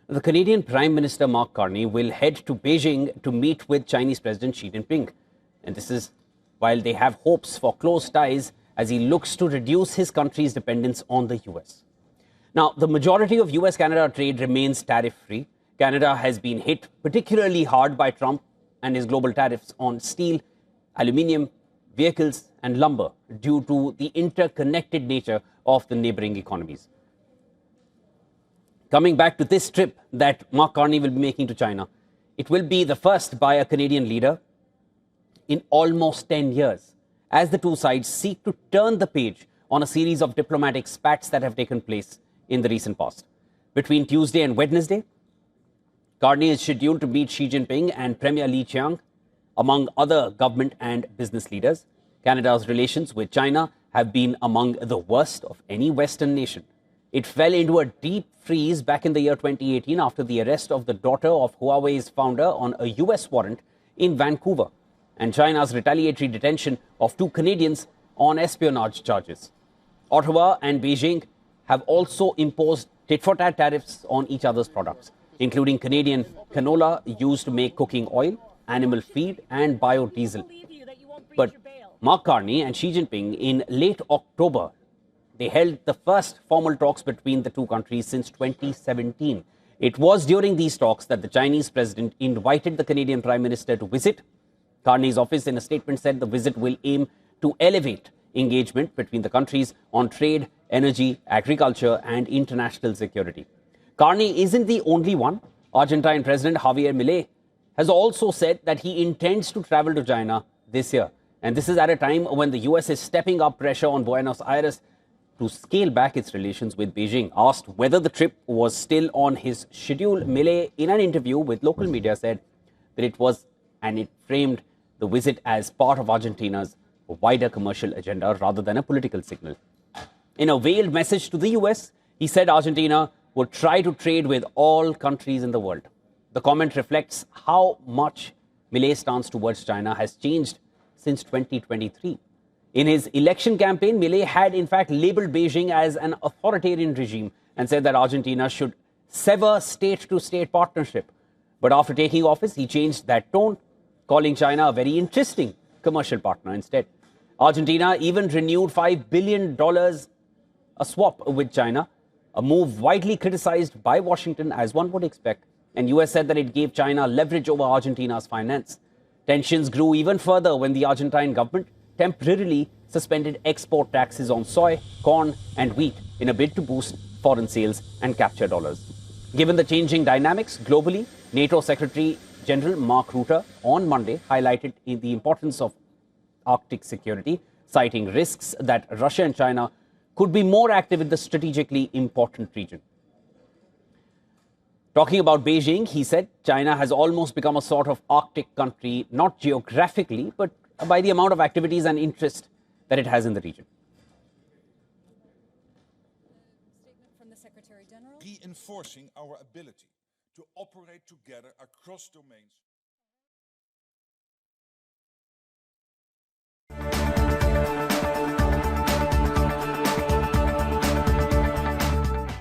The Canadian Prime Minister Mark Carney will head to Beijing to meet with Chinese President Xi Jinping. And this is while they have hopes for close ties as he looks to reduce his country's dependence on the US. Now, the majority of US-Canada trade remains tariff-free. Canada has been hit particularly hard by Trump and his global tariffs on steel, aluminium, vehicles, and lumber due to the interconnected nature of the neighboring economies. Coming back to this trip that Mark Carney will be making to China, it will be the first by a Canadian leader in almost 10 years, as the two sides seek to turn the page on a series of diplomatic spats that have taken place in the recent past. Between Tuesday and Wednesday, Carney is scheduled to meet Xi Jinping and Premier Li Qiang, among other government and business leaders. Canada's relations with China have been among the worst of any Western nation. It fell into a deep freeze back in the year 2018 after the arrest of the daughter of Huawei's founder on a US warrant in Vancouver and China's retaliatory detention of two Canadians on espionage charges. Ottawa and Beijing have also imposed tit-for-tat tariffs on each other's products, including Canadian canola used to make cooking oil, animal feed, and biodiesel. But Mark Carney and Xi Jinping in late October, they held the first formal talks between the two countries since 2017. It was during these talks that the Chinese president invited the Canadian Prime Minister to visit. Carney's office in a statement said the visit will aim to elevate engagement between the countries on trade, energy, agriculture, and international security. Carney isn't the only one. Argentine President Javier Milei has also said that he intends to travel to China this year. And this is at a time when the US is stepping up pressure on Buenos Aires to scale back its relations with Beijing. Asked whether the trip was still on his schedule, Milei, in an interview with local media, said that it was, and it framed the visit as part of Argentina's wider commercial agenda rather than a political signal. In a veiled message to the US, he said Argentina would try to trade with all countries in the world. The comment reflects how much Milei's stance towards China has changed since 2023. In his election campaign, Milei had in fact labeled Beijing as an authoritarian regime and said that Argentina should sever state-to-state partnership. But after taking office, he changed that tone, calling China a very interesting commercial partner instead. Argentina even renewed $5 billion a swap with China, a move widely criticized by Washington, as one would expect. And US said that it gave China leverage over Argentina's finance. Tensions grew even further when the Argentine government temporarily suspended export taxes on soy, corn, and wheat in a bid to boost foreign sales and capture dollars. Given the changing dynamics globally, NATO Secretary General Mark Rutte on Monday highlighted the importance of Arctic security, citing risks that Russia and China could be more active in the strategically important region. Talking about Beijing, he said China has almost become a sort of Arctic country, not geographically, but by the amount of activities and interest that it has in the region. Statement from the Secretary General. Reinforcing our ability to operate together across domains.